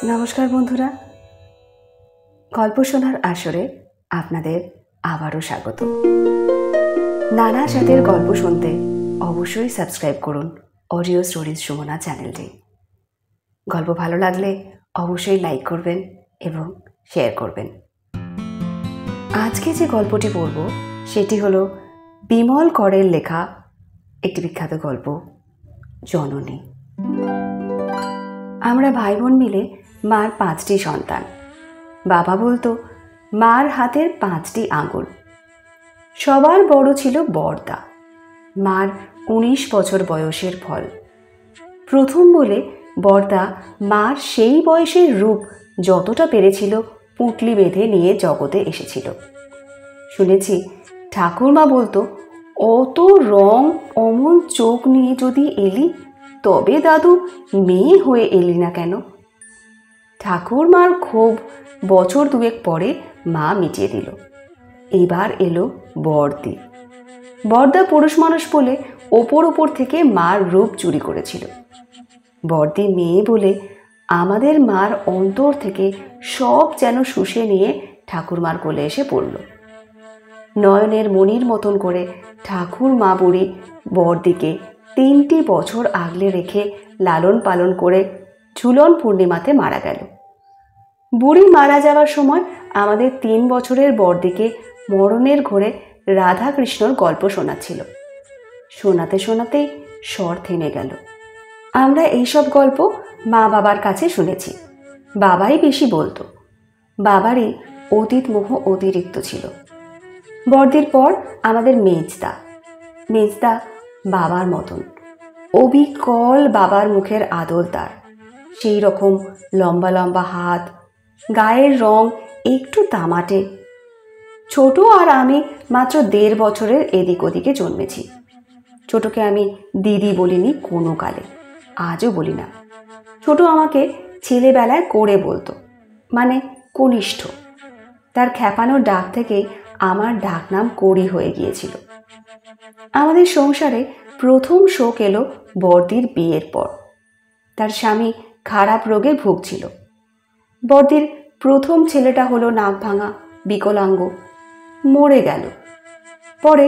নমস্কার বন্ধুরা, গল্প শোনার আসরে আপনাদের আবারও স্বাগত। নানা স্বাদের গল্প শুনতে অবশ্যই সাবস্ক্রাইব করুন অডিও স্টোরিজ সুমনা চ্যানেলটি। গল্প ভালো লাগলে অবশ্যই লাইক করবেন এবং শেয়ার করবেন। আজকে যে গল্পটি পড়ব সেটি হলো বিমল করের লেখা একটি বিখ্যাত গল্প, জননী। আমরা ভাই বোন মিলে মার 5টি সন্তান। বাবা বলতো মার হাতের 5টি আঙুল। সবার বড় ছিল বড়দা, মার 19 বছর বয়সের ফল। প্রথম বলে বড়দা মার সেই বয়সের রূপ যতটা পেরেছিল পুঁটলি বেঁধে নিয়ে জগতে এসেছিল। শুনেছি ঠাকুরমা বলতো, অত রং অমন চোখ নিয়ে যদি এলি তবে দাদু মেয়ে হয়ে এলি না কেন? ঠাকুরমার ক্ষোভ বছর 2 পরে মা মিটিয়ে দিল। এবার এলো বড়দি। বড়দা পুরুষ মানুষ বলে ওপর থেকে মার রূপ চুরি করেছিল। বড়দি মেয়ে বলে আমাদের মার অন্তর থেকে সব যেন শুষে নিয়ে ঠাকুরমার কোলে এসে পড়ল। নয়নের মণির মতন করে ঠাকুরমা বুড়ি বড়দিকে 3টি বছর আগলে রেখে লালন পালন করে ঝুলন পূর্ণিমাতে মারা গেল। বুড়ি মারা যাওয়ার সময় আমাদের 3 বছরের বড়দিকে মরণের ঘোরে রাধা কৃষ্ণর গল্প শোনাচ্ছিল। শোনাতে শোনাতেই স্বর থেমে গেল। আমরা এইসব গল্প মা বাবার কাছে শুনেছি। বাবাই বেশি বলতো। বাবারই অতীত মোহ অতিরিক্ত ছিল। বড়দির পর আমাদের মেজদা বাবার মতন, অবিকল বাবার মুখের আদল তার। সেই রকম লম্বা লম্বা হাত, গায়ের রং একটু তামাটে। ছোট আর আমি মাত্র 1.5 বছরের এদিক ওদিকে জন্মেছি। ছোটকে আমি দিদি বলিনি কোনো কালে, আজও বলি না। ছোট আমাকে ছেলেবেলায় করে বলতো, মানে কনিষ্ঠ। তার খ্যাপানোর ডাক থেকেই আমার ডাক নাম করি হয়ে গিয়েছিল। আমাদের সংসারে প্রথম শোক এলো বড়দির বিয়ের পর। তার স্বামী খারাপ রোগে ভুগছিল। বড়দির প্রথম ছেলেটা হলো নাক ভাঙা, বিকলাঙ্গ, মরে গেল। পরে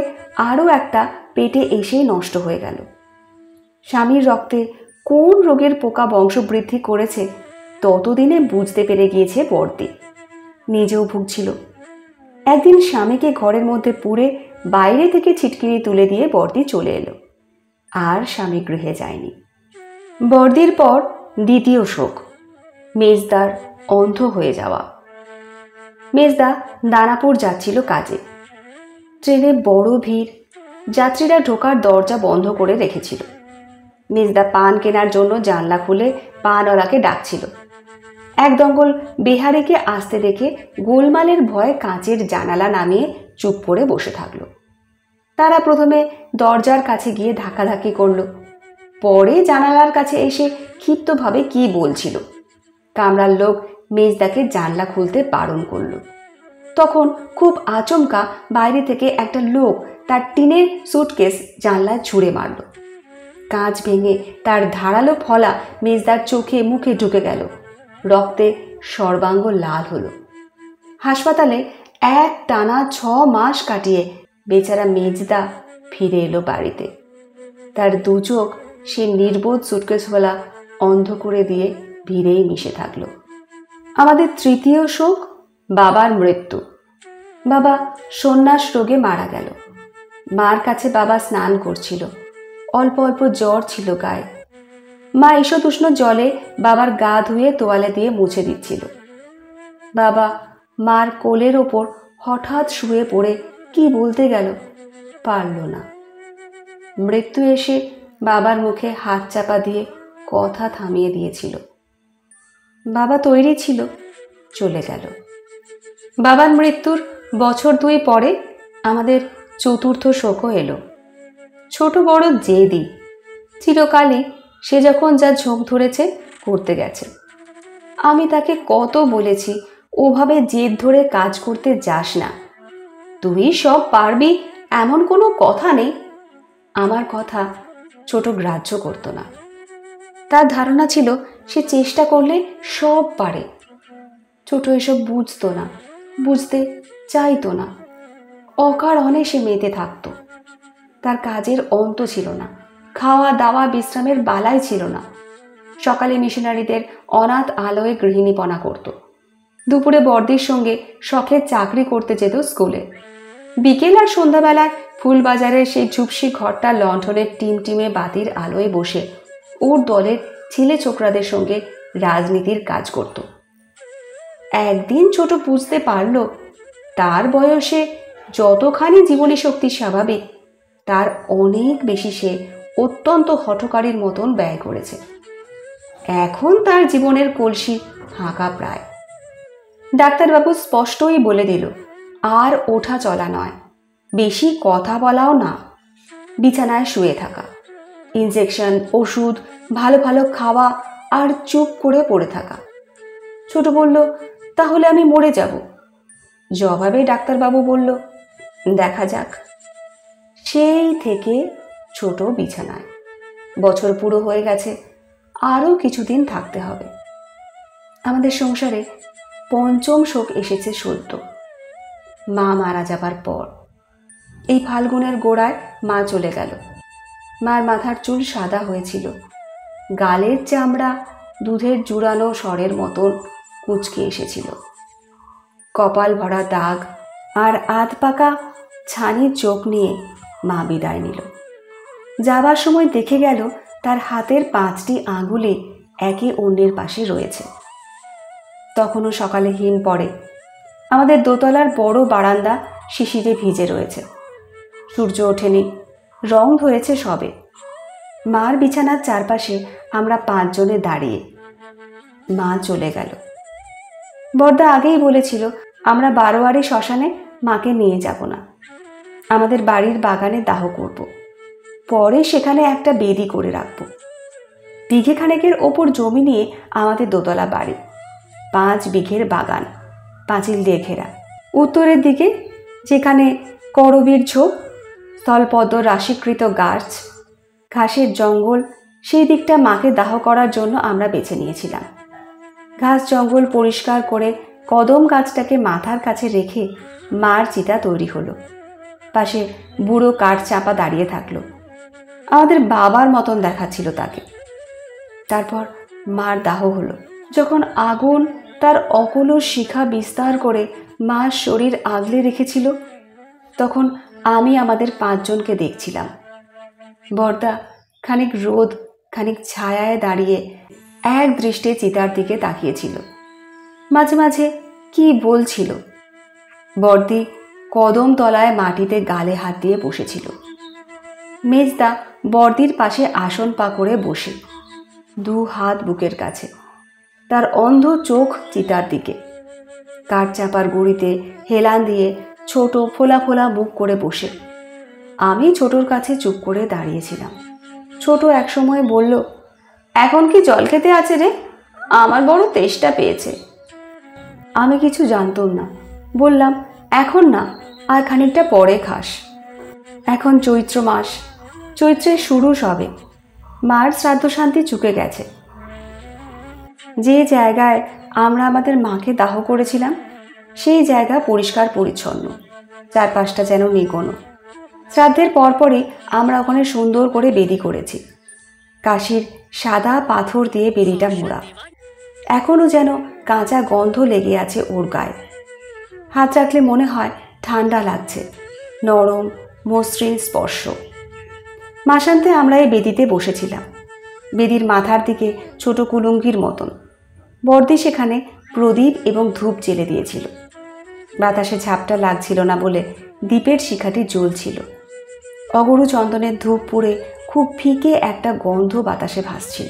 আরও একটা পেটে এসেই নষ্ট হয়ে গেল। স্বামীর রক্তে কোন রোগের পোকা বংশবৃদ্ধি করেছে ততদিনে বুঝতে পেরে গিয়েছে বড়দি। নিজেও ভুগছিল। একদিন স্বামীকে ঘরের মধ্যে পুরে বাইরে থেকে ছিটকিনি তুলে দিয়ে বড়দি চলে এলো। আর স্বামী গৃহে যায়নি। বড়দির পর দ্বিতীয় শোক, মেজদার অন্ধ হয়ে যাওয়া। মেজদা দানাপুর যাচ্ছিল কাজে। ট্রেনে বড় ভিড়, যাত্রীরা ঢোকার দরজা বন্ধ করে রেখেছিল। মেজদা পান কেনার জন্য জানলা খুলে পানওয়ালাকে ডাকছিল। এক দঙ্গল বেহারিকে আসতে দেখে গোলমালের ভয়ে কাঁচের জানালা নামিয়ে চুপ করে বসে থাকলো। তারা প্রথমে দরজার কাছে গিয়ে ধাক্কাধাক্কি করলো, পরে জানালার কাছে এসে ক্ষিপ্তভাবে কি বলছিল। কামরার লোক মেজদাকে জানলা খুলতে বারণ করলো। তখন খুব আচমকা বাইরে থেকে একটা লোক তার টিনের সুটকেস জানলায় ছুঁড়ে মারল। কাঁচ ভেঙে তার ধারালো ফলা মেজদার চোখে মুখে ঢুকে গেল। রক্তে সর্বাঙ্গ লাল হলো। হাসপাতালে এক টানা 6 মাস কাটিয়ে বেচারা মেজদা ফিরে এলো বাড়িতে। তার 2 চোখ সে নির্বোধ সুটকেসওয়ালা অন্ধ করে দিয়ে ভিড়েই মিশে থাকলো। আমাদের তৃতীয় শোক, বাবার মৃত্যু। বাবা সন্ন্যাস রোগে মারা গেল। মার কাছে বাবা স্নান করছিল। অল্প অল্প জ্বর ছিল গায়ে। মা ঈষদুষ্ণ জলে বাবার গা ধুয়ে তোয়ালে দিয়ে মুছে দিচ্ছিল। বাবা মার কোলের ওপর হঠাৎ শুয়ে পড়ে কি বলতে গেল, পারল না। মৃত্যু এসে বাবার মুখে হাত চাপা দিয়ে কথা থামিয়ে দিয়েছিল। বাবা তৈরি ছিল, চলে গেল। বাবার মৃত্যুর বছর 2 পরে আমাদের চতুর্থ শোকও এলো। ছোট বড় জেদি, চিরকালই সে যখন যা ঝোঁক ধরেছে করতে গেছে। আমি তাকে কত বলেছি, ওভাবে জেদ ধরে কাজ করতে যাস না, তুই সব পারবি এমন কোনো কথা নেই। আমার কথা ছোট গ্রাহ্য করতো না। তার ধারণা ছিল সে চেষ্টা করলে সব পারে। ছোট এসব বুঝতো না, বুঝতে চাইতো না। অকারণে সে মেতে থাকতো। তার কাজের অন্ত ছিল না, খাওয়া দাওয়া বিশ্রামের বালাই ছিল না। সকালে মিশনারিদের অনাথ আলোয় গৃহিণীপনা করত, দুপুরে বড়দির সঙ্গে শখের চাকরি করতে যেত স্কুলে, বিকেল আর সন্ধ্যাবেলায় ফুলবাজারের সেই ঝুপসি ঘরটা লণ্ঠনের টিমটিমে বাতির আলোয় বসে ওর দলের ছেলে ছোকরাদের সঙ্গে রাজনীতির কাজ করত। একদিন ছোট বুঝতে পারল তার বয়সে যতখানি জীবনী শক্তি স্বাভাবিক, তার অনেক বেশি সে অত্যন্ত হঠকারীর মতন ব্যয় করেছে। এখন তার জীবনের কলসি ফাঁকা প্রায়। ডাক্তারবাবু স্পষ্টই বলে দিল, আর ওঠা চলা নয়, বেশি কথা বলাও না, বিছানায় শুয়ে থাকা, ইনজেকশন, ওষুধ, ভালো ভালো খাওয়া আর চুপ করে পড়ে থাকা। ছোট বলল, তাহলে আমি মরে যাব। জবাবে ডাক্তারবাবু বলল, দেখা যাক। সেই থেকে ছোট বিছানায়। বছর পুরো হয়ে গেছে, আরও কিছুদিন থাকতে হবে। আমাদের সংসারে পঞ্চম শোক এসেছে সদ্য, মা মারা যাবার পর। এই ফাল্গুনের গোড়ায় মা চলে গেল। মার মাথার চুল সাদা হয়েছিল, গালের চামড়া দুধের জুড়ানো স্বরের মতন কুঁচকে এসেছিল, কপাল ভরা দাগ আর আধ পাকা ছানির চোখ নিয়ে মা বিদায় নিল। যাবার সময় দেখে গেল তার হাতের 5টি আঙুলে একে অন্যের পাশে রয়েছে। তখনও সকালে হিম পড়ে। আমাদের দোতলার বড় বারান্দা শিশিরে ভিজে রয়েছে, সূর্য ওঠেনি, রং ধরেছে সবে। মার বিছানার চারপাশে আমরা 5 জনে দাঁড়িয়ে। মা চলে গেল। বড়দা আগেই বলেছিল আমরা বারোয়ারি শ্মশানে মাকে নিয়ে যাব না, আমাদের বাড়ির বাগানে দাহ করব, পরে সেখানে একটা বেদি করে রাখব। বিঘে খানেকের ওপর জমি নিয়ে আমাদের দোতলা বাড়ি, 5 বিঘের বাগান, পাঁচিল দিয়ে ঘেরা। উত্তরের দিকে যেখানে করবীর ঝোপ, স্থলপদ্ম রাশিকৃত গাছ, ঘাসের জঙ্গল, সেই দিকটা মাকে দাহ করার জন্য আমরা বেছে নিয়েছিলাম। ঘাস জঙ্গল পরিষ্কার করে কদম গাছটাকে মাথার কাছে রেখে মার চিতা তৈরি হলো। পাশে বুড়ো কাঠ চাপা দাঁড়িয়ে থাকলো, আমাদের বাবার মতন দেখাচ্ছিল তাকে। তারপর মার দাহ হলো। যখন আগুন তার অকলস শিখা বিস্তার করে মার শরীর আগলে রেখেছিল, তখন আমি আমাদের 5 জনকে দেখছিলাম। বড়দা খানিক রোদ খানিক ছায়ায় দাঁড়িয়ে এক দৃষ্টে চিতার দিকে তাকিয়েছিল, মাঝে মাঝে কি বলছিল। বড়দি কদম তলায় মাটিতে গালে হাত দিয়ে বসেছিল। মেজদা বড়দির পাশে আসন পা করে বসে, 2 হাত বুকের কাছে, তার অন্ধ চোখ চিতার দিকে। কাঠ চাপার গুঁড়িতে হেলান দিয়ে ছোট ফোলা ফোলা মুখ করে বসে। আমি ছোটর কাছে চুপ করে দাঁড়িয়েছিলাম। ছোট একসময় বলল, এখন কি জল খেতে আছে রে? আমার বড় তেষ্টা পেয়েছে। আমি কিছু জানতাম না, বললাম, এখন না, আর খানিকটা পরে খাস। এখন চৈত্র মাস, চৈত্রের শুরু সবে। মার শ্রাদ্ধ শান্তি চুকে গেছে। যে জায়গায় আমরা আমাদের মাকে দাহ করেছিলাম সেই জায়গা পরিষ্কার পরিচ্ছন্ন, চারপাশটা যেন নিগোনো। শ্রাদ্ধের পরপরই আমরা ওখানে সুন্দর করে বেদি করেছি। কাশির সাদা পাথর দিয়ে বেদিটা মোড়া, এখনও যেন কাঁচা গন্ধ লেগে আছে ওর গায়ে। হাত রাখলে মনে হয় ঠান্ডা লাগছে, নরম মসৃণ স্পর্শ। মাসান্তে আমরা এই বেদিতে বসেছিলাম, বেদির মাথার দিকে ছোট কুলুঙ্গির মতন। বড়দি সেখানে প্রদীপ এবং ধূপ জেলে দিয়েছিল। বাতাসে ঝাপটা লাগছিল না বলে দ্বীপের শিখাটি জ্বলছিল। অগরু চন্দনের ধূপ পুড়ে খুব ফিকে একটা গন্ধ বাতাসে ভাসছিল।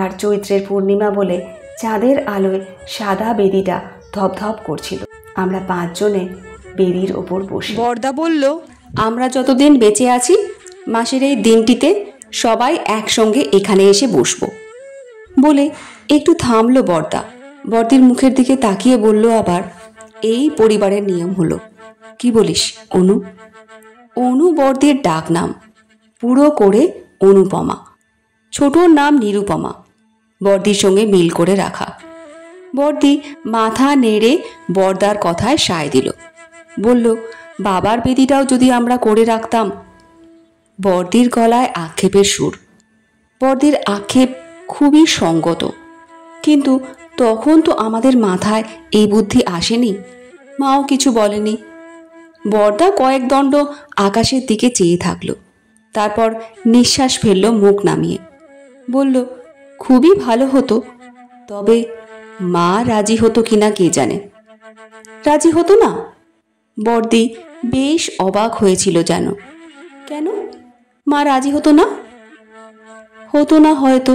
আর চৈত্রের পূর্ণিমা বলে চাঁদের আলোয় সাদা বেদিটা ধপধপ করছিল। আমরা 5 জনে বেদির ওপর বসে। বড়দা বলল, আমরা যতদিন বেঁচে আছি মাসের এই দিনটিতে সবাই একসঙ্গে এখানে এসে বসবো বলে একটু থামলো বড়দা। বড়দির মুখের দিকে তাকিয়ে বলল আবার, এই পরিবারের নিয়ম হলো। কি বলিস অনু? অনু বড়দির ডাক নাম, পুরো করে অনুপমা। ছোটর নাম নিরুপমা। বর্দির সঙ্গে মিল করে রাখা। বর্দি মাথা নেড়ে বর্দার কথায় সায় দিল, বলল, বাবার বেদিটাও যদি আমরা করে রাখতাম। বর্দির গলায় আক্ষেপের সুর। বর্দির আক্ষেপ খুবই সঙ্গত, কিন্তু তখন তো আমাদের মাথায় এই বুদ্ধি আসেনি। মাও কিছু বলেনি। বর্দা কয়েক দণ্ড আকাশের দিকে চেয়ে থাকল, তারপর নিঃশ্বাস ফেলল মুখ নামিয়ে। বলল, খুবই ভালো হতো, তবে মা রাজি হতো কিনা কে জানে। রাজি হতো না? বর্দি বেশ অবাক হয়েছিল যেন। কেন মা রাজি হতো না? হতো না হয়তো,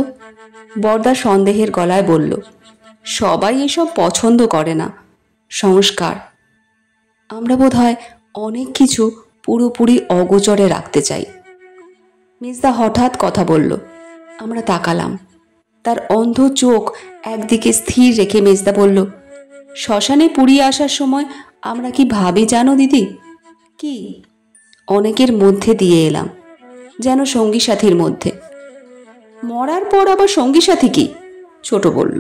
বর্দা সন্দেহের গলায় বলল। সবাই এসব পছন্দ করে না, সংস্কার। আমরা বোধহয় অনেক কিছু পুরোপুরি অগোচরে রাখতে চাই। মেজদা হঠাৎ কথা বলল। আমরা তাকালাম। তার অন্ধ চোখ একদিকে স্থির রেখে মেজদা বলল, শ্মশানে পুড়িয়ে আসার সময় আমরা কি ভাবি জানো দিদি? কি? অনেকের মধ্যে দিয়ে এলাম, যেন সঙ্গী সাথীর মধ্যে। মরার পর আবার সঙ্গী সাথী কি? ছোট বলল।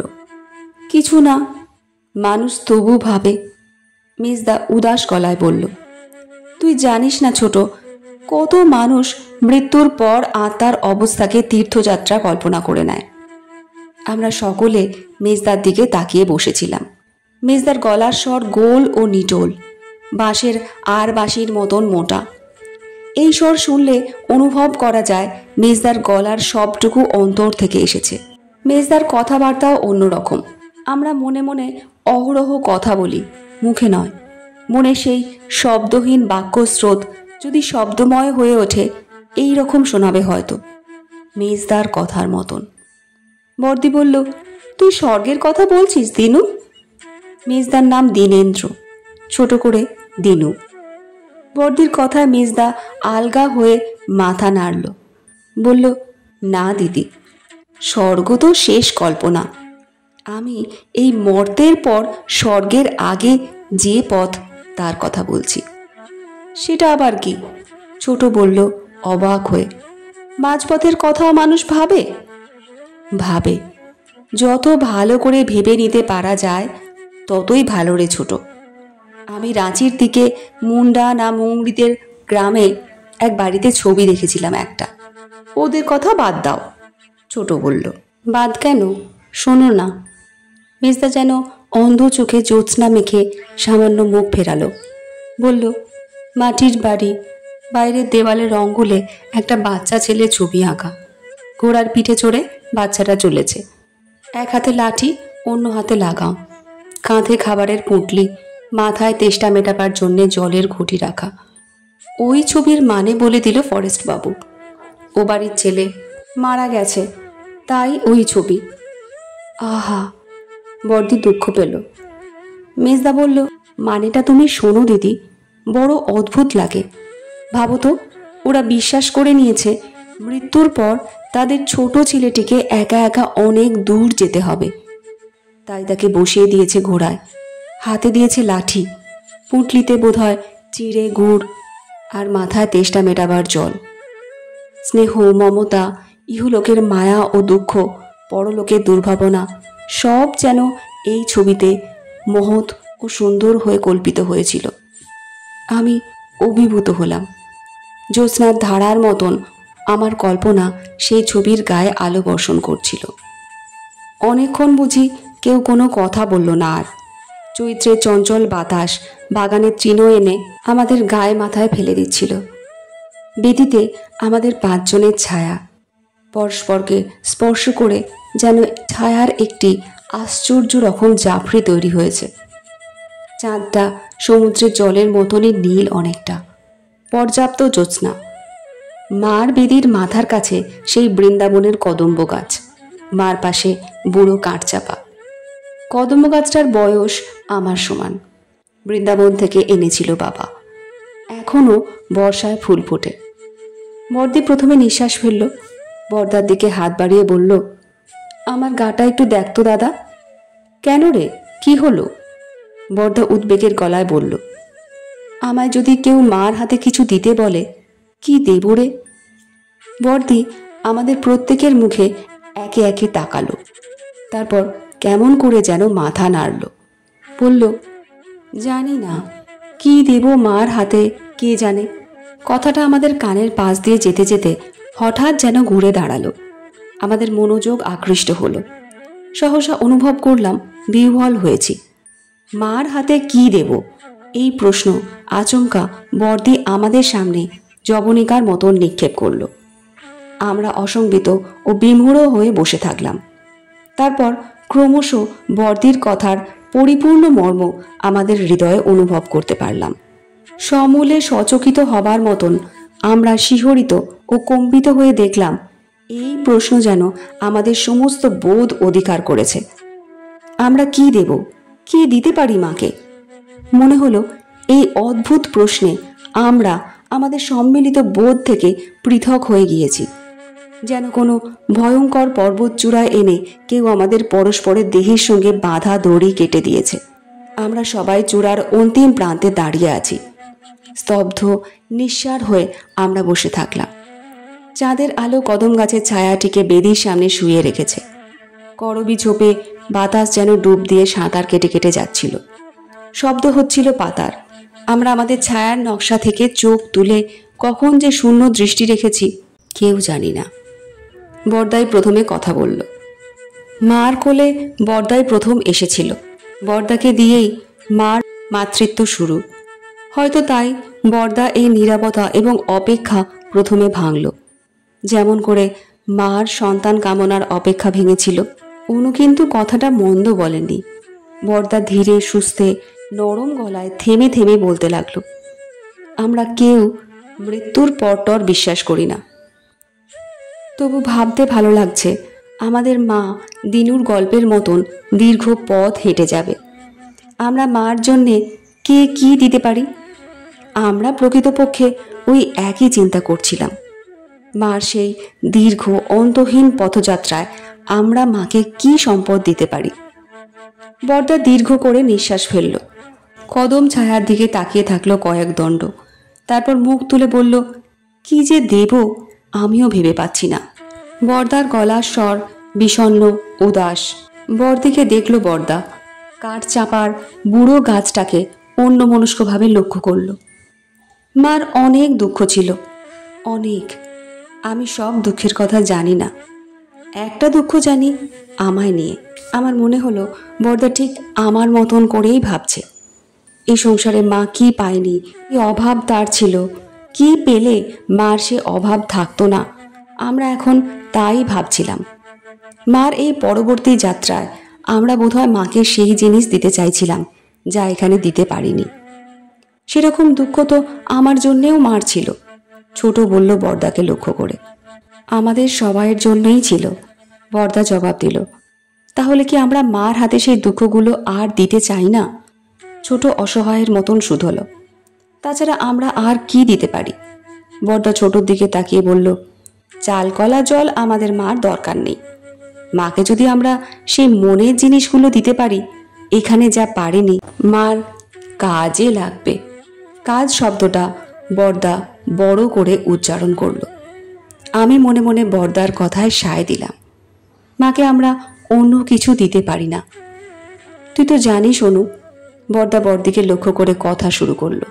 কিছু না, মানুষ তবু ভাবে। মেজদা উদাস গলায় বলল, তুই জানিস না ছোট, কত মানুষ মৃত্যুর পর আত্মার অবস্থাকে তীর্থযাত্রা কল্পনা করে নেয়। আমরা সকলে মেজদার দিকে তাকিয়ে বসেছিলাম। মেজদার গলার স্বর গোল ও নিটোল, বাঁশের আর বাঁশির মতন মোটা। এই স্বর শুনলে অনুভব করা যায় মেজদার গলার সবটুকু অন্তর থেকে এসেছে। মেজদার কথাবার্তাও অন্যরকম। আমরা মনে মনে অহরহ কথা বলি, মুখে নয়। মনে সেই শব্দহীন বাক্যস্রোত যদি শব্দময় হয়ে ওঠে, এই রকম শোনাবে হয়তো, মেজদার কথার মতন। বর্দি বলল, তুই স্বর্গের কথা বলছিস দিনু? মেজদার নাম দীনেন্দ্র, ছোট করে দিনু। বর্দির কথায় মেজদা আলগা হয়ে মাথা নাড়ল, বলল, না দিদি, স্বর্গ তো শেষ কল্পনা। আমি এই মর্তের পর স্বর্গের আগে যে পথ, তার কথা বলছি। সেটা আবার কি? ছোট বলল অবাক হয়ে। মাঝপথের কথাও মানুষ ভাবে? ভাবে। যত ভালো করে ভেবে নিতে পারা যায় ততই ভালো রে ছোট। আমি রাঁচির দিকে মুন্ডা না মুংড়িদের গ্রামে এক বাড়িতে ছবি দেখেছিলাম একটা। ওদের কথা বাদ দাও, ছোট বলল। বাদ কেন? শোনো না। মেজদা যেন অন্ধ চোখে জ্যোৎস্না মেখে সামান্য মুখ ফেরালো, বলল, মাটির বাড়ি, বাইরের দেওয়ালে রঙগুলে একটা বাচ্চা ছেলে ছবি আঁকা। ঘোড়ার পিঠে চড়ে বাচ্চাটা চলেছে, এক হাতে লাঠি, অন্য হাতে লাগাম, কাঁধে খাবারের পুঁটলি, মাথায় তেষ্টা মেটাবার জন্যে জলের ঘটি রাখা। ওই ছবির মানে বলে দিল ফরেস্ট বাবু। ও বাড়ির ছেলে মারা গেছে, তাই ওই ছবি। আহা, বর্দি দুঃখ পেল। মেজদা বলল, মানেটা তুমি শোনো দিদি, বড় অদ্ভুত লাগে। ভাবো তো, ওরা বিশ্বাস করে নিয়েছে মৃত্যুর পর তাদের ছোট ছেলেটিকে একা একা অনেক দূর যেতে হবে। তাই তাকে বসিয়ে দিয়েছে ঘোড়ায়, হাতে দিয়েছে লাঠি, পুঁটলিতে বোধহয় চিড়ে গুড়, আর মাথায় তেষ্টা মেটাবার জল। স্নেহ, মমতা, ইহলোকের মায়া ও দুঃখ, পরলোকের দুর্ভাবনা, সব যেন এই ছবিতে মহৎ ও সুন্দর হয়ে কল্পিত হয়েছিল। আমি অভিভূত হলাম। জ্যোৎস্নার ধারার মতন আমার কল্পনা সেই ছবির গায়ে আলো বর্ষণ করছিল। অনেকক্ষণ বুঝি কেউ কোনো কথা বলল না আর। চৈত্রের চঞ্চল বাতাস বাগানের তৃণ এনে আমাদের গায়ে মাথায় ফেলে দিচ্ছিল। বেদিতে আমাদের পাঁচজনের ছায়া পরস্পরকে স্পর্শ করে যেন ছায়ার একটি আশ্চর্য রকম জাফরি তৈরি হয়েছে। চাঁদটা সমুদ্রের জলের মতনই নীল অনেকটা। পর্যাপ্ত জ্যোৎস্না। মার বেদির মাথার কাছে সেই বৃন্দাবনের কদম্ব গাছ, মার পাশে বুড়ো কাঠচাপা। কদম্ব গাছটার বয়স আমার সমান। বৃন্দাবন থেকে এনেছিল বাবা। এখনও বর্ষায় ফুল ফোটে। বর্দি প্রথমে নিঃশ্বাস ফেলল, বর্দার দিকে হাত বাড়িয়ে বলল, আমার গাটা একটু দেখতো দাদা। কেন রে, কি হলো? বর্দা উদ্বেগের গলায় বলল, আমায় যদি কেউ মার হাতে কিছু দিতে বলে, কি দেব রে? বর্দি আমাদের প্রত্যেকের মুখে একে একে তাকালো। তারপর কেমন করে যেন মাথা নাড়ল, বলল, জানি না কি দেব মার হাতে, কে জানে। কথাটা আমাদের কানের পাশ দিয়ে যেতে যেতে হঠাৎ যেন ঘুরে দাঁড়ালো। আমাদের মনোযোগ আকৃষ্ট হলো। সহসা অনুভব করলাম বিহ্বল হয়েছি। মার হাতে কি দেব, এই প্রশ্ন আচমকা বর্দি আমাদের সামনে জবনিকার মতন নিক্ষেপ করল। আমরা অসংবিত ও বিমূঢ় হয়ে বসে থাকলাম। তারপর ক্রমশ বর্দির কথার পরিপূর্ণ মর্ম আমাদের হৃদয়ে অনুভব করতে পারলাম। সমূলে সচকিত হবার মতন আমরা শিহরিত ও কম্পিত হয়ে দেখলাম এই প্রশ্ন যেন আমাদের সমস্ত বোধ অধিকার করেছে। আমরা কি দেব, কি দিতে পারি মাকে? মনে হলো এই অদ্ভুত প্রশ্নে আমরা আমাদের সম্মিলিত বোধ থেকে পৃথক হয়ে গিয়েছি। যেন কোনো ভয়ঙ্কর পর্বত চূড়ায় এনে কেউ আমাদের পরস্পরের দেহের সঙ্গে বাঁধা দড়ি কেটে দিয়েছে। আমরা সবাই চূড়ার অন্তিম প্রান্তে দাঁড়িয়ে আছি। স্তব্ধ নিঃসাড় হয়ে আমরা বসে থাকলাম। চাঁদের আলো কদম গাছের ছায়াটিকে বেদির সামনে শুয়ে রেখেছে। করবি ঝোপে বাতাস যেন ডুব দিয়ে সাঁতার কেটে কেটে যাচ্ছিল। শব্দ হচ্ছিল পাতার। আমরা আমাদের ছায়ার নকশা থেকে চোখ তুলে কখন যে শূন্য দৃষ্টি রেখেছি কেউ জানি না। বরদাই প্রথমে কথা বলল। মার কোলে বরদাই প্রথম এসেছিল। বরদাকে দিয়েই মার মাতৃত্ব শুরু। হয়তো তাই বরদা এই নীরবতা এবং অপেক্ষা প্রথমে ভাঙল। যেমন করে মার সন্তান কামনার অপেক্ষা ভেঙেছিল। অনু কিন্তু কথাটা মন্দ বলেনি। বরদা ধীরে সুস্থে নরম গলায় থেমে থেমে বলতে লাগলো, আমরা কেউ মৃত্যুর পরটর বিশ্বাস করি না। তবু ভাবতে ভালো লাগছে আমাদের মা দিনুর গল্পের মতন দীর্ঘ পথ হেঁটে যাবে। আমরা মার জন্যে কে কি দিতে পারি? আমরা প্রকৃতপক্ষে ওই একই চিন্তা করছিলাম। মার সেই দীর্ঘ অন্তহীন পথযাত্রায় আমরা মাকে কি সম্পদ দিতে পারি? বরদা দীর্ঘ করে নিঃশ্বাস ফেলল। কদম ছায়ার দিকে তাকিয়ে থাকলো কয়েক দণ্ড। তারপর মুখ তুলে বলল, কি যে দেব আমিও ভেবে পাচ্ছি না। বরদার গলার স্বর বিষণ্ণ উদাস। বরদিকে দেখল বরদা। কাঠ চাপার বুড়ো গাছটাকে অন্যমনস্কভাবে লক্ষ্য করল। মার অনেক দুঃখ ছিল, অনেক। আমি সব দুঃখের কথা জানি না। একটা দুঃখ জানি, আমায় নিয়ে। আমার মনে হলো বরদা ঠিক আমার মতন করেই ভাবছে। এই সংসারে মা কি পায়নি, কি অভাব তার ছিল, কি পেলে মার সে অভাব থাকতো না, আমরা এখন তাই ভাবছিলাম। মার এই পরবর্তী যাত্রায় আমরা বোধহয় মাকে সেই জিনিস দিতে চাইছিলাম যা এখানে দিতে পারিনি। সেরকম দুঃখ তো আমার জন্যেও মার ছিল। ছোট বলল বরদাকে লক্ষ্য করে। আমাদের সবাইয়ের জন্যই ছিল, বরদা জবাব দিল। তাহলে কি আমরা মার হাতে সেই দুঃখগুলো আর দিতে চাই না? ছোট অসহায়ের মতন শুধল। তাছাড়া আমরা আর কি দিতে পারি? বরদা ছোটর দিকে তাকিয়ে বলল, চাল কলা জল আমাদের মার দরকার নেই। মাকে যদি আমরা সেই মনের জিনিসগুলো দিতে পারি, এখানে যা পারিনি, মার কাজে লাগবে। কাজ শব্দটা বরদা বড় করে উচ্চারণ করল। আমি মনে মনে বরদার কথায় সায় দিলাম। মাকে আমরা অন্য কিছু দিতে পারি না। তুই তো জানিস অনু, বরদা বরদিকে লক্ষ্য করে কথা শুরু করলো,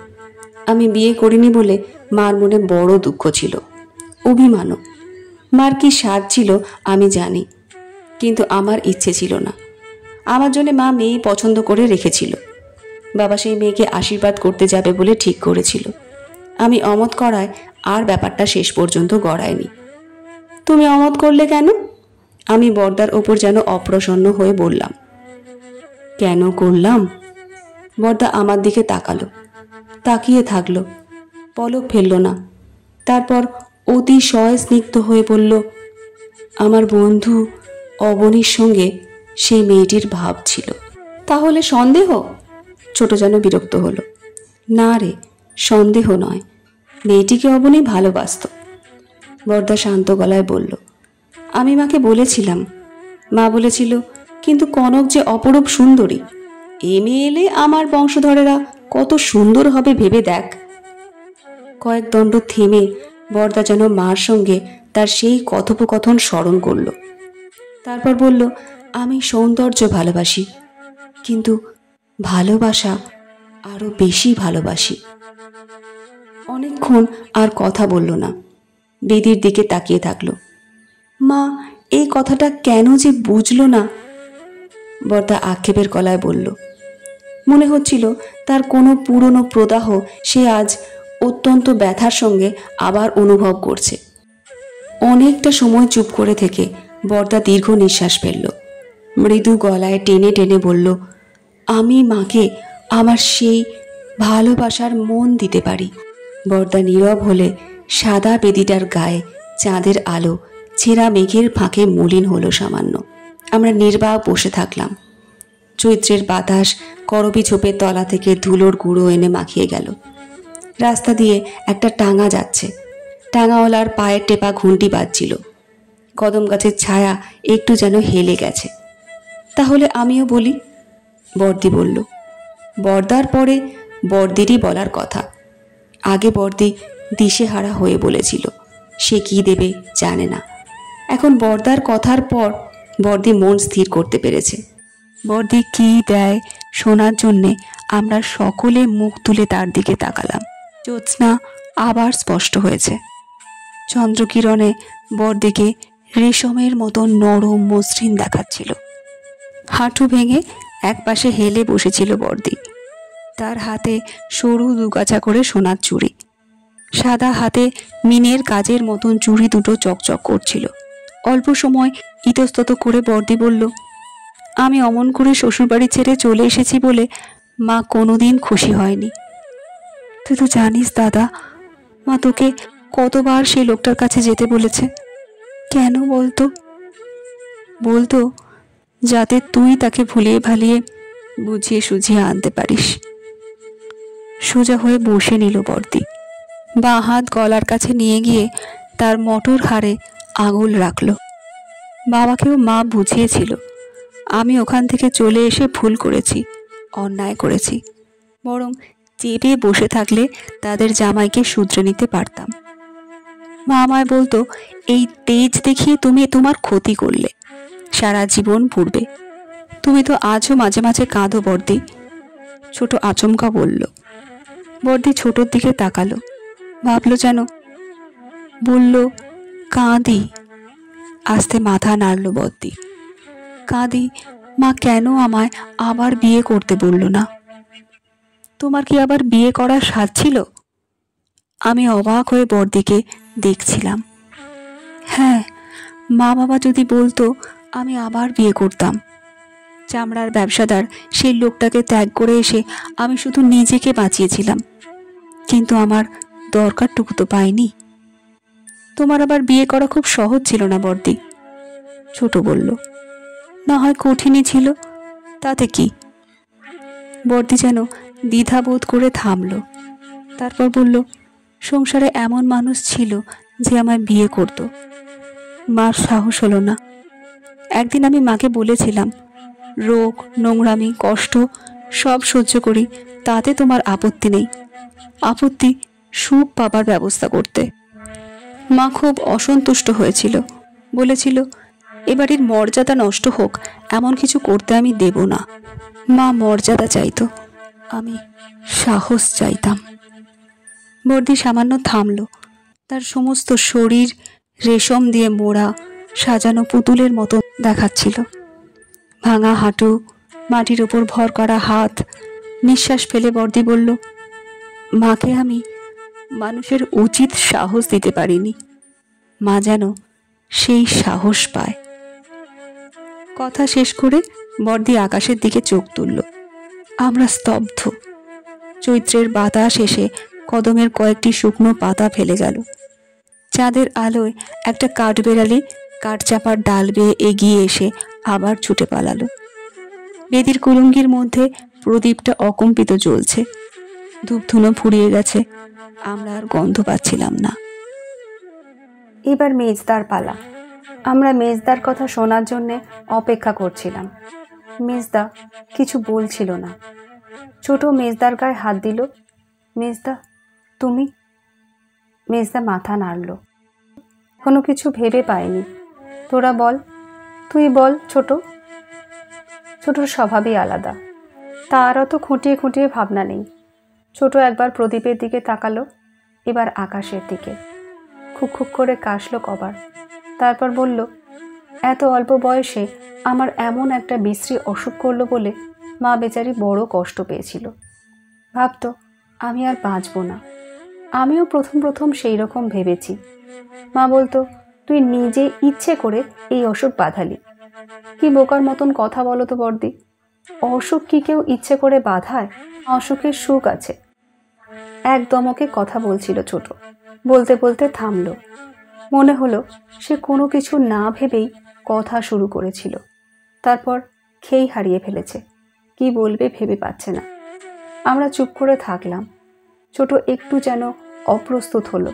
আমি বিয়ে করিনি বলে মার মনে বড় দুঃখ ছিল, অভিমানও। মার কি স্বাদ ছিল আমি জানি, কিন্তু আমার ইচ্ছে ছিল না। আমার জন্য মা মেয়ে পছন্দ করে রেখেছিল। বাবা সেই মেয়েকে আশীর্বাদ করতে যাবে বলে ঠিক করেছিল। আমি অমত করায় আর ব্যাপারটা শেষ পর্যন্ত গড়ায়নি। তুমি অমত করলে কেন? আমি বরদার ওপর যেন অপ্রসন্ন হয়ে বললাম। কেন করলাম? বরদা আমার দিকে তাকালো, তাকিয়ে থাকলো, পলক ফেলল না। তারপর অতি স্নিগ্ধ হয়ে বলল, আমার বন্ধু অবনীর সঙ্গে সেই মেয়েটির ভাব ছিল। তাহলে সন্দেহ? ছোট যেন বিরক্ত হলো। না রে, সন্দেহ নয়, মেয়েটিকে অবনী ভালোবাসত। বরদা শান্ত গলায় বলল, আমি মাকে বলেছিলাম। মা বলেছিল, কিন্তু কনক যে অপরূপ সুন্দরী, এ মেয়ে এলে আমার বংশধরেরা কত সুন্দর হবে ভেবে দেখ। কয়েক দণ্ড থেমে বরদা যেন মার সঙ্গে তার সেই কথোপকথন স্মরণ করল। তারপর বলল, আমি সৌন্দর্য ভালোবাসি, কিন্তু ভালোবাসা আরও বেশি ভালোবাসি। অনেকক্ষণ আর কথা বলল না, বেদির দিকে তাকিয়ে থাকলো। মা এই কথাটা কেন যে বুঝল না। বর্দা আক্ষেপের গলায় বলল। মনে হচ্ছিল তার কোনো পুরনো প্রদাহ সে আজ অত্যন্ত ব্যথার সঙ্গে আবার অনুভব করছে। অনেকটা সময় চুপ করে থেকে বর্দা দীর্ঘ নিঃশ্বাস ফেলল। মৃদু গলায় টেনে টেনে বলল, আমি মাকে আমার সেই ভালোবাসার মন দিতে পারি। বর্দা নীরব হলে সাদা বেদিটার গায়ে চাঁদের আলো ছেঁড়া মেঘের ফাঁকে মলিন হলো সামান্য। আমরা নির্বাক বসে থাকলাম। চৈত্রের বাতাস করবি ঝোপের তলা থেকে ধুলোর গুঁড়ো এনে মাখিয়ে গেল। রাস্তা দিয়ে একটা টাঙা যাচ্ছে, টাঙাওয়ালার পায়ের টেপা ঘুঁটি বাজছিল। কদম গাছের ছায়া একটু যেন হেলে গেছে। তাহলে আমিও বলি, বর্দি বলল। বর্দার পরে বর্দিরই বলার কথা। আগে বর্দি দিশেহারা হয়ে বলেছিল, সে কি দেবে জানে না। এখন বর্দার কথার পর বর্দি মন স্থির করতে পেরেছে। বর্দি কি দেয় শোনার জন্যে আমরা সকলে মুখ তুলে তার দিকে তাকালাম। জ্যোৎস্না আবার স্পষ্ট হয়েছে। চন্দ্রকিরণে বর্দিকে রেশমের মতো নরম মসৃণ দেখাচ্ছিল। হাঁটু ভেঙে একপাশে হেলে বসেছিল বর্দি। তার হাতে সরু দুগাছা করে সোনার চুড়ি, সাদা হাতে মিনের কাজের মতন চুড়ি দুটো চকচক করছিল। অল্প সময় ইতস্তত করে বর্দি বলল, আমি অমন করে শ্বশুরবাড়ি ছেড়ে চলে এসেছি বলে মা কোনোদিন খুশি হয়নি। তুই তো জানিস দাদা, মা তোকে কতবার সেই লোকটার কাছে যেতে বলেছে। কেন বলতো? বলতো যাতে তুই তাকে ভুলিয়ে ভালিয়ে বুঝিয়ে সুঝিয়ে আনতে পারিস। সোজা হয়ে বসে নিল বর্দি। বাঁ হাত গলার কাছে নিয়ে গিয়ে তার মটর হাড়ে আঙুল রাখল। বাবাকেও মা বুঝিয়েছিল, আমি ওখান থেকে চলে এসে ভুল করেছি, অন্যায় করেছি। বরং চেপে বসে থাকলে তাদের জামাইকে শুধরে নিতে পারতাম। মা আমায় বলতো, এই তেজ দেখিয়ে তুমি তোমার ক্ষতি করলে, সারা জীবন ভুলবে। তুমি তো আজও মাঝে মাঝে কাঁদো বর্দি। ছোট আচমকা বলল। বর্দি ছোটর দিকে তাকালো, ভাবলো যেন। বলল, কাঁদি। আস্তে মাথা নাড়ল বর্দি। কাঁদি, মা কেন আমায় আবার বিয়ে করতে বলল না? তোমার কি আবার বিয়ে করার স্বাদ ছিল? আমি অবাক হয়ে বর্দিকে দেখছিলাম। হ্যাঁ, মা বাবা যদি বলতো আমি আবার বিয়ে করতাম। চামড়ার ব্যবসাদার সেই লোকটাকে ত্যাগ করে এসে আমি শুধু নিজেকে বাঁচিয়েছিলাম, কিন্তু আমার দরকারটুকু তো পাইনি। তোমার আবার বিয়ে করা খুব সহজ ছিল না বর্দি। ছোট বলল, না হয় কঠিনই ছিল, তাতে কি? বর্দি যেন দ্বিধাবোধ করে থামল। তারপর বলল, সংসারে এমন মানুষ ছিল যে আমায় বিয়ে করত। মার সাহস হলো না। একদিন আমি মাকে বলেছিলাম, রোগ, নোংরামি, কষ্ট সব সহ্য করি, তাতে তোমার আপত্তি নেই। আপত্তি সুখ পাবার ব্যবস্থা করতে। মা খুব অসন্তুষ্ট হয়েছিল, বলেছিল এবাড়ির মর্যাদা নষ্ট হোক এমন কিছু করতে আমি দেব না। মা মর্যাদা চাইতো, আমি সাহস চাইতাম। বর্দি সামান্য থামল। তার সমস্ত শরীর রেশম দিয়ে মোড়া সাজানো পুতুলের মতো দেখাচ্ছিল। ভাঙা হাঁটু, মাটির ওপর ভর করা হাত। নিঃশ্বাস ফেলে বর্দি বলল, মাকে আমি মানুষের উচিত সাহস দিতে পারিনি। মা যেন সেই সাহস পায়। কথা শেষ করে বর্দি আকাশের দিকে চোখ তুলল। আমরা স্তব্ধ। চৈত্রের বাতাস এসে কদমের কয়েকটি শুকনো পাতা ফেলে গেল। চাঁদের আলোয় একটা কাঠবেড়ালি কাঠচাপার ডাল বেয়ে এগিয়ে এসে আবার ছুটে পালালো। বেদির কুলুঙ্গির মধ্যে প্রদীপটা অকম্পিত জ্বলছে। ধূপধুনো ফুরিয়ে গেছে, আমরা আর গন্ধ পাচ্ছিলাম না। এবার মেজদার পালা। আমরা মেজদার কথা শোনার জন্যে অপেক্ষা করছিলাম। মেজদা কিছু বলছিল না। ছোট মেজদার গায়ে হাত দিল। মেজদা, তুমি? মেজদা মাথা নাড়ল। কোনো কিছু ভেবে পায়নি। তোরা বল, তুই বল ছোট। ছোটোর স্বভাবই আলাদা, তার অত খুঁটিয়ে খুঁটিয়ে ভাবনা নেই। ছোট একবার প্রদীপের দিকে তাকালো, এবার আকাশের দিকে, খুক খুক করে কাশলো কবার, তারপর বলল, এত অল্প বয়সে আমার এমন একটা বিশ্রী অসুখ করলো বলে মা বেচারি বড় কষ্ট পেয়েছিল। ভাবতো আমি আর বাঁচব না। আমিও প্রথম প্রথম সেই রকম ভেবেছি। মা বলতো, তুই নিজে ইচ্ছে করে এই অসুখ বাঁধালি। কি বোকার মতন কথা বলো তো বর্দি, অসুখ কি কেউ ইচ্ছে করে বাঁধায়? অসুখের সুখ আছে। একদমকে কথা বলছিল ছোট, বলতে বলতে থামলো। মনে হলো সে কোনো কিছু না ভেবেই কথা শুরু করেছিল, তারপর খেই হারিয়ে ফেলেছে, কি বলবে ভেবে পাচ্ছে না। আমরা চুপ করে থাকলাম। ছোট একটু যেন অপ্রস্তুত হলো,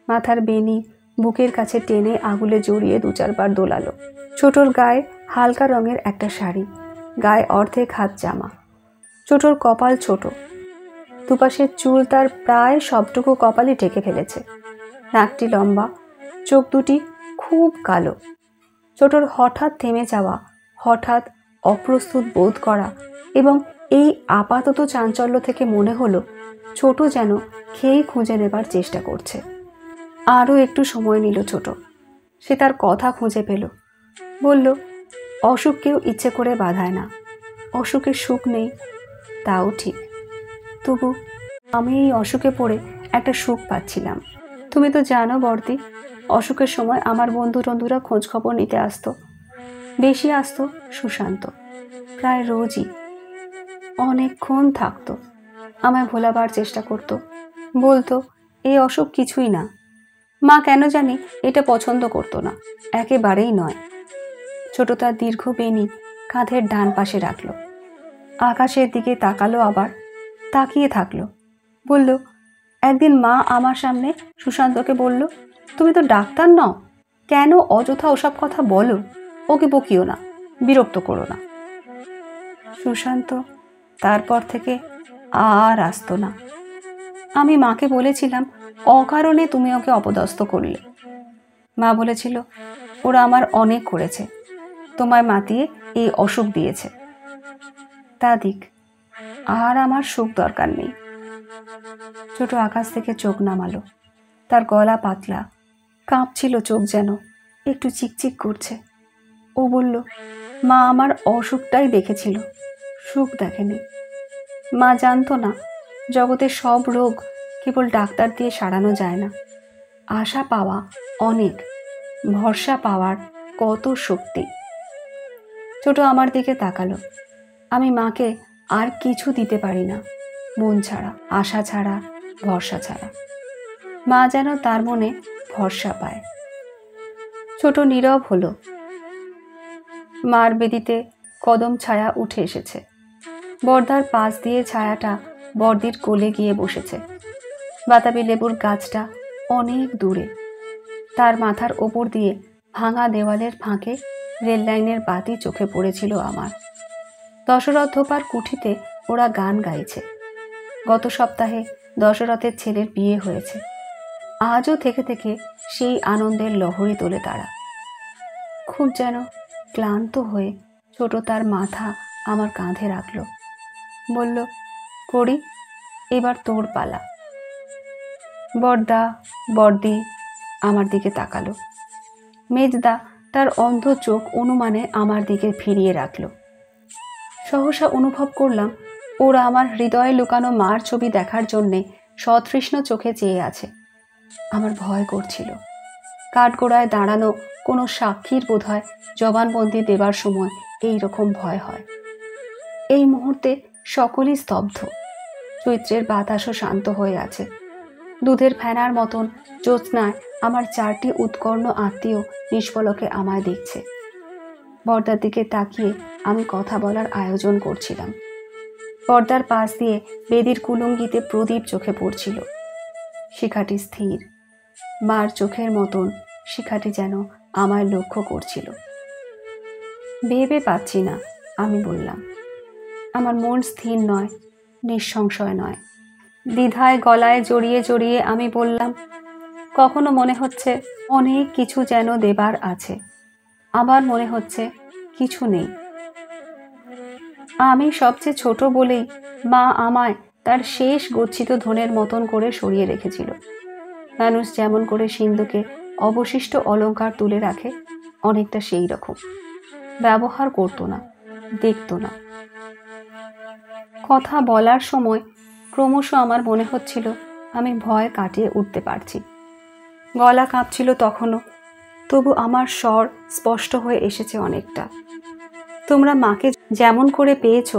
মাথার বেনি বুকের কাছে টেনে আগুলে জড়িয়ে দু চারবার দোলালো। ছোটর গায়ে হালকা রঙের একটা শাড়ি, গায়ে অর্ধেক হাত জামা। ছোটর কপাল ছোট, দুপাশের চুল তার প্রায় সবটুকু কপালই ঢেকে ফেলেছে। নাকটি লম্বা, চোখ দুটি খুব কালো। ছোটর হঠাৎ থেমে যাওয়া, হঠাৎ অপ্রস্তুত বোধ করা এবং এই আপাতত চাঞ্চল্য থেকে মনে হলো ছোট যেন খেয়ে খুঁজে নেবার চেষ্টা করছে। আরও একটু সময় নিল ছোট, সে তার কথা খুঁজে পেল। বলল, অসুখ কেউ ইচ্ছে করে বাঁধায় না, অসুখের সুখ নেই, তাও ঠিক। তবু আমি এই অসুখে পড়ে একটা সুখ পাচ্ছিলাম। তুমি তো জানো বর্দি, অসুখের সময় আমার বন্ধুরা খোঁজ খবর নিতে আসতো। বেশি আসতো সুশান্ত, প্রায় রোজই। অনেকক্ষণ থাকতো, আমায় ভোলাবার চেষ্টা করতো, বলতো এই অসুখ কিছুই না। মা কেন জানি এটা পছন্দ করতো না, একেবারেই নয়। ছোট তার দীর্ঘ বেনি কাঁধের ডান পাশে রাখলো, আকাশের দিকে তাকালো, আবার তাকিয়ে থাকলো। বলল, একদিন মা আমার সামনে সুশান্তকে বলল, তুমি তো ডাক্তার নও, কেন অযথা ওসব কথা বলো? ওকে বকিও না, বিরক্ত করো না। সুশান্ত তারপর থেকে আর আসতো না। আমি মাকে বলেছিলাম, অকারণে তুমি ওকে অপদস্থ করলে। মা বলেছিল, ওরা আমার অনেক করেছে, তোমায় মাতিয়ে এই অসুখ দিয়েছে। তা দিক, আর আমার সুখ দরকার নেই। ছোট আকাশ থেকে চোখ নামালো, তার গলা পাতলা, কাঁপছিল চোখ, যেন একটু চিকচিক করছে। ও বলল, মা আমার অসুখটাই দেখেছিল, সুখ দেখেনি। মা জানতো না জগতের সব রোগ কেবল ডাক্তার দিয়ে সারানো যায় না। আশা পাওয়া অনেক, ভরসা পাওয়ার কত শক্তি। ছোট আমার দিকে তাকালো। আমি মাকে আর কিছু দিতে পারি না, মন ছাড়া, আশা ছাড়া, ভরসা ছাড়া। মা যেন তার মনে ভরসা পায়। ছোট নীরব হলো। মার বেদিতে কদম ছায়া উঠে এসেছে। বর্দার পাশ দিয়ে ছায়াটা বর্দির কোলে গিয়ে বসেছে। বাতাবি লেবুর গাছটা অনেক দূরে, তার মাথার ওপর দিয়ে ভাঙা দেওয়ালের ফাঁকে রেল লাইনের বাতি চোখে পড়েছিল আমার। দশরথ ধোপার কুঠিতে ওরা গান গাইছে। গত সপ্তাহে দশরথের ছেলের বিয়ে হয়েছে। আজও থেকে থেকে সেই আনন্দের লহরী তোলে তারা। খুব যেন ক্লান্ত হয়ে ছোট তার মাথা আমার কাঁধে রাখল, বলল, করি, এবার তোর পালা। বড়দা বড়দি আমার দিকে তাকালো। মেজদা তার অন্ধ চোখ অনুমানে আমার দিকে ফিরিয়ে রাখল। সহসা অনুভব করলাম ওরা আমার হৃদয়ে লুকানো মার ছবি দেখার জন্যে সতৃষ্ণ চোখে চেয়ে আছে। আমার ভয় করছিল। কাঠগোড়ায় দাঁড়ানো কোনো সাক্ষীর বোধহয় জবানবন্দি দেবার সময় এই রকম ভয় হয়। এই মুহূর্তে সকলই স্তব্ধ। চৈত্রের বাতাসও শান্ত হয়ে আছে। দুধের ফেনার মতন জ্যোৎস্নায় আমার চারটি উৎকর্ণ আত্মীয় নিষ্পলকে আমায় দেখছে। বর্দার দিকে তাকিয়ে আমি কথা বলার আয়োজন করছিলাম। পর্দার পাশ দিয়ে বেদির কুলুঙ্গিতে প্রদীপ চোখে পড়ছিল। শিখাটি স্থির, মার চোখের মতন শিখাটি যেন আমায় লক্ষ্য করছিল। ভেবে পাচ্ছি না, আমি বললাম। আমার মন স্থির নয়, নিঃসংশয় নয়। দ্বিধায় গলায় জড়িয়ে জড়িয়ে আমি বললাম, কখনো মনে হচ্ছে অনেক কিছু যেন দেবার আছে, আবার মনে হচ্ছে কিছু নেই। আমি সবচেয়ে ছোট বলেই মা আমায় তার শেষ গচ্ছিত ধনের মতন করে সরিয়ে রেখেছিল। মানুষ যেমন করে সিন্ধুকে অবশিষ্ট অলংকার তুলে রাখে, অনেকটা সেই রকম। ব্যবহার করতো না, দেখতো না। কথা বলার সময় ক্রমশ আমার মনে হচ্ছিল আমি ভয় কাটিয়ে উঠতে পারছি। গলা কাঁপছিল তখনও, তবু আমার স্বর স্পষ্ট হয়ে এসেছে অনেকটা। তোমরা মাকে যেমন করে পেয়েছ,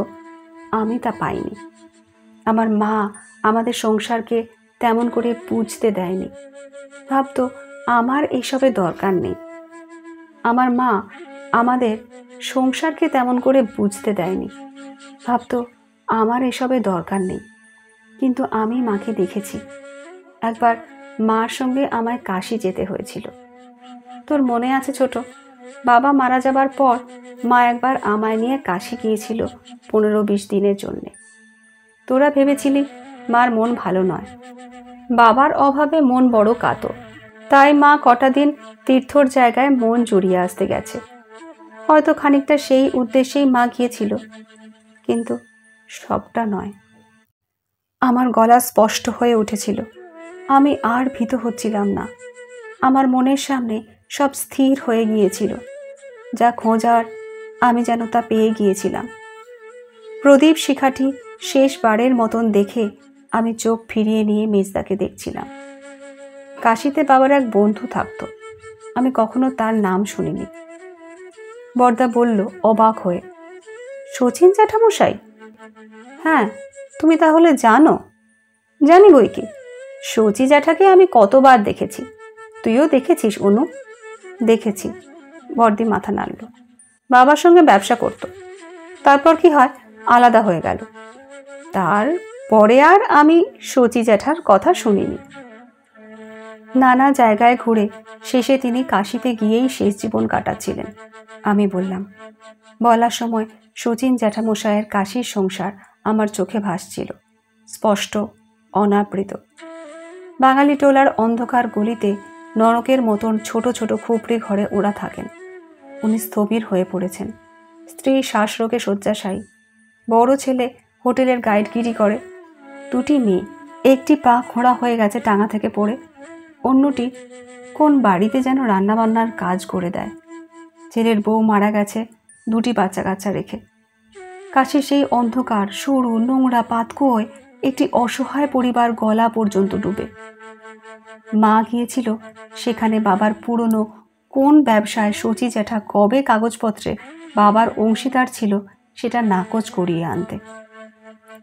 আমি তা পাইনি। আমার মা আমাদের সংসারকে তেমন করে বুঝতে দেয়নি। ভাবতো আমার এসবে দরকার নেই। আমার মা আমাদের সংসারকে তেমন করে বুঝতে দেয়নি। ভাবতো আমার এসবে দরকার নেই। কিন্তু আমি মাকে দেখেছি। একবার মার সঙ্গে আমায় কাশি যেতে হয়েছিল। তোর মনে আছে ছোট? বাবা মারা যাবার পর মা একবার আমায় নিয়ে কাশি গিয়েছিল 15-20 দিনের জন্যে। তোরা ভেবেছিলি মার মন ভালো নয়, বাবার অভাবে মন বড় কাতর, তাই মা কটা দিন তীর্থর জায়গায় মন জুড়িয়ে আসতে গেছে। হয়তো খানিকটা সেই উদ্দেশ্যেই মা গিয়েছিল, কিন্তু সবটা নয়। আমার গলা স্পষ্ট হয়ে উঠেছিল। আমি আর ভীত হচ্ছিলাম না। আমার মনের সামনে সব স্থির হয়ে গিয়েছিল। যা খোঁজার আমি যেন তা পেয়ে গিয়েছিলাম। প্রদীপ শিখাটি শেষবারের মতন দেখে আমি চোখ ফিরিয়ে নিয়ে মেজদাকে দেখছিলাম। কাশিতে বাবার এক বন্ধু থাকতো, আমি কখনো তার নাম শুনিনি। বরদা বলল অবাক হয়ে, শচীন জ্যাঠামশাই? হ্যাঁ, তুমি তাহলে জানো? জানি বই কি, শচী জ্যাঠাকে আমি কতবার দেখেছি। তুইও দেখেছিস অনু? দেখেছি। বর্দি মাথা নাড়ল। বাবার সঙ্গে ব্যবসা করত, তারপর কি হয় আলাদা হয়ে গেল। তারপরে আর আমি শচী জ্যাঠার কথা শুনিনি। নানা জায়গায় ঘুরে শেষে তিনি কাশিতে গিয়েই শেষ জীবন কাটাচ্ছিলেন। আমি বললাম। বলার সময় শচীন জ্যাঠামশায়ের কাশির সংসার আমার চোখে ভাসছিল, স্পষ্ট, অনাবৃত। বাঙালি টোলার অন্ধকার গলিতে নরকের মতন ছোট ছোট খুপড়ি ঘরে ওরা থাকেন। উনি স্থবির হয়ে পড়েছেন। স্ত্রী শ্বাসরোগে শয্যাশায়ী। বড় ছেলে হোটেলের গাইডগিরি করে। দুটি মেয়ে, একটি পা খোঁড়া হয়ে গেছে টাঙা থেকে পড়ে, অন্যটি কোন বাড়িতে যেন রান্নাবান্নার কাজ করে দেয়। ছেলের বউ মারা গেছে দুটি বাচ্চা কাচ্চা রেখে। কাশির সেই অন্ধকার সরু নোংরা পাতকুয়োয় একটি অসহায় পরিবার গলা পর্যন্ত ডুবে। মা গিয়েছিল সেখানে বাবার পুরনো কোন ব্যবসায় শচী জ্যাঠা কবে কাগজপত্রে বাবার অংশীদার ছিল সেটা নাকচ করিয়ে আনতে।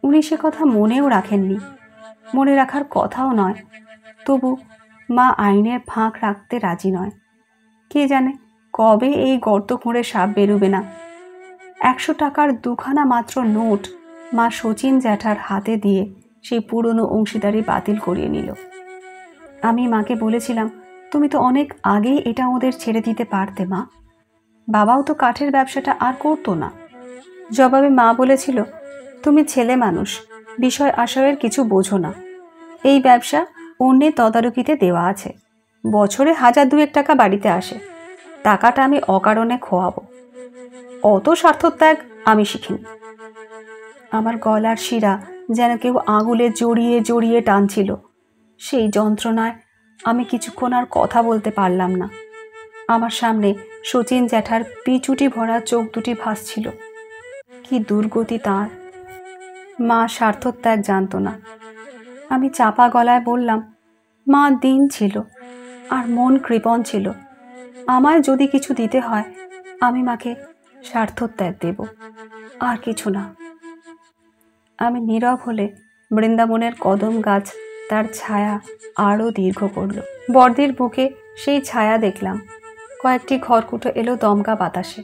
উনি সে কথা মনেও রাখেননি, মনে রাখার কথাও নয়। তবু মা আইনের ফাঁক রাখতে রাজি নয়। কে জানে কবে এই গর্ত খুঁড়ে সাপ বেরোবে না। 100 টাকার দুখানা মাত্র নোট মা শচীন জ্যাঠার হাতে দিয়ে সেই পুরনো অংশীদারি বাতিল করিয়ে নিল। আমি মাকে বলেছিলাম, তুমি তো অনেক আগেই এটা ওদের ছেড়ে দিতে পারতে মা। বাবাও তো কাঠের ব্যবসাটা আর করতো না। জবাবে মা বলেছিল, তুমি ছেলে মানুষ, বিষয় আশয়ের কিছু বোঝো না। এই ব্যবসা অন্যের তদারকিতে দেওয়া আছে। বছরে 1000-2 টাকা বাড়িতে আসে। টাকাটা আমি অকারণে খোয়াবো। অত স্বার্থত্যাগ আমি শিখিনি। আমার গলার শিরা যেন কেউ আঙুলে জড়িয়ে জড়িয়ে টানছিল। সেই যন্ত্রণায় আমি কিছুক্ষণ আর কথা বলতে পারলাম না। আমার সামনে শচীন জ্যাঠার পিচুটি ভরা চোখ দুটি ভাসছিল। কি দুর্গতি তাঁর! মা স্বার্থত্যাগ জানত না। আমি চাপা গলায় বললাম, মা দিন ছিল আর মন কৃপণ ছিল। আমায় যদি কিছু দিতে হয় আমি মাকে স্বার্থত্যাগ দেব, আর কিছু না। আমি নীরব হলে বৃন্দাবনের কদম গাছ তার ছায়া আরও দীর্ঘ করল। বর্দির বুকে সেই ছায়া দেখলাম। কয়েকটি ঘরকুটো এলো দমকা বাতাসে।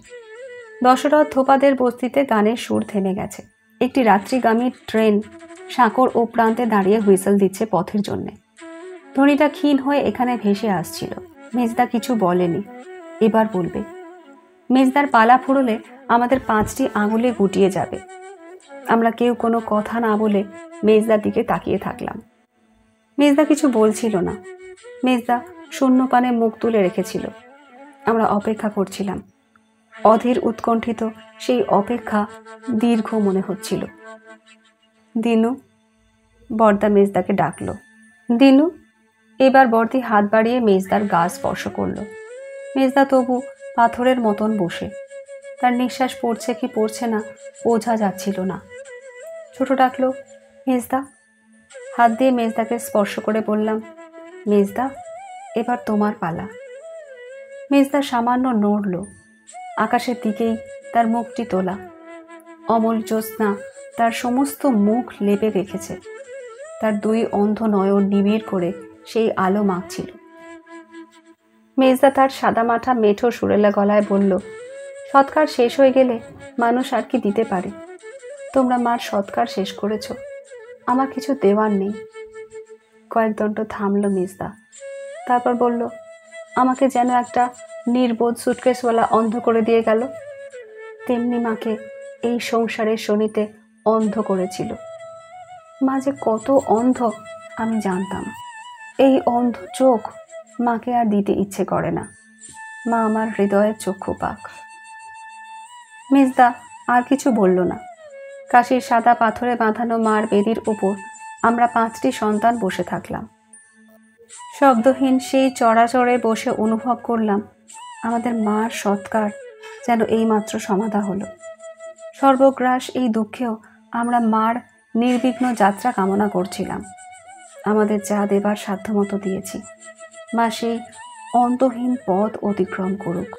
দশরথ ধোপাদের বস্তিতে গানের সুর থেমে গেছে। একটি রাত্রিগামী ট্রেন সাঁকর ও প্রান্তে দাঁড়িয়ে হুইসেল দিচ্ছে পথের জন্যে। ধ্বনিটা ক্ষীণ হয়ে এখানে ভেসে আসছিল। মেজদা কিছু বলেনি, এবার বলবে। মেজদার পালা ফুরলে আমাদের 5টি আঙুলে গুটিয়ে যাবে। আমরা কেউ কোনো কথা না বলে মেজদার দিকে তাকিয়ে থাকলাম। মেজদা কিছু বলছিল না। মেজদা শূন্য পানে মুখ তুলে রেখেছিল। আমরা অপেক্ষা করছিলাম। অধীর উৎকণ্ঠিত সেই অপেক্ষা দীর্ঘ মনে হচ্ছিল। দিনু, বড়দা মেজদাকে ডাকল। দিনু। এবার বড়দি হাত বাড়িয়ে মেজদার গা স্পর্শ করল। মেজদা তবু পাথরের মতন বসে, তার নিঃশ্বাস পড়ছে কি পড়ছে না বোঝা যাচ্ছিল না। ছোট ডাকলো, মেজদা। হাত দিয়ে মেজদাকে স্পর্শ করে বললাম, মেজদা, এবার তোমার পালা। মেজদা সামান্য নড়ল। আকাশের দিকেই তার মুখটি তোলা। অমল জ্যোৎস্না তার সমস্ত মুখ লেপে রেখেছে। তার দুই অন্ধ নয়ন নিবিড় করে সেই আলো মাখছিল। মেজদা তার সাদামাঠা মেঠো সুরেলা গলায় বলল, সৎকার শেষ হয়ে গেলে মানুষ আর কি দিতে পারে? তোমরা মার সৎকার শেষ করেছ, আমার কিছু দেওয়ার নেই। কয়েক দণ্ড থামল মেজদা, তারপর বলল, আমাকে যেন একটা নির্বোধ সুটকেসওয়ালা অন্ধ করে দিয়ে গেল। তেমনি মাকে এই সংসারের শনিতে অন্ধ করেছিল। মা যে কত অন্ধ আমি জানতাম। এই অন্ধ চোখ মাকে আর দিতে ইচ্ছে করে না। মা আমার হৃদয়ের চক্ষু পাক। মেজদা আর কিছু বলল না। কাশির সাদা পাথরে বাঁধানো মার বেদির উপর আমরা 5টি সন্তান বসে থাকলাম। শব্দহীন সেই চড়াচড়ে বসে অনুভব করলাম আমাদের মার সৎকার যেন এইমাত্র সমাধা হলো। সর্বগ্রাস এই দুঃখেও আমরা মার নির্বিঘ্ন যাত্রা কামনা করছিলাম। আমাদের যা দেবার সাধ্যমতো দিয়েছি। মা সেই অন্তহীন পথ অতিক্রম করুক।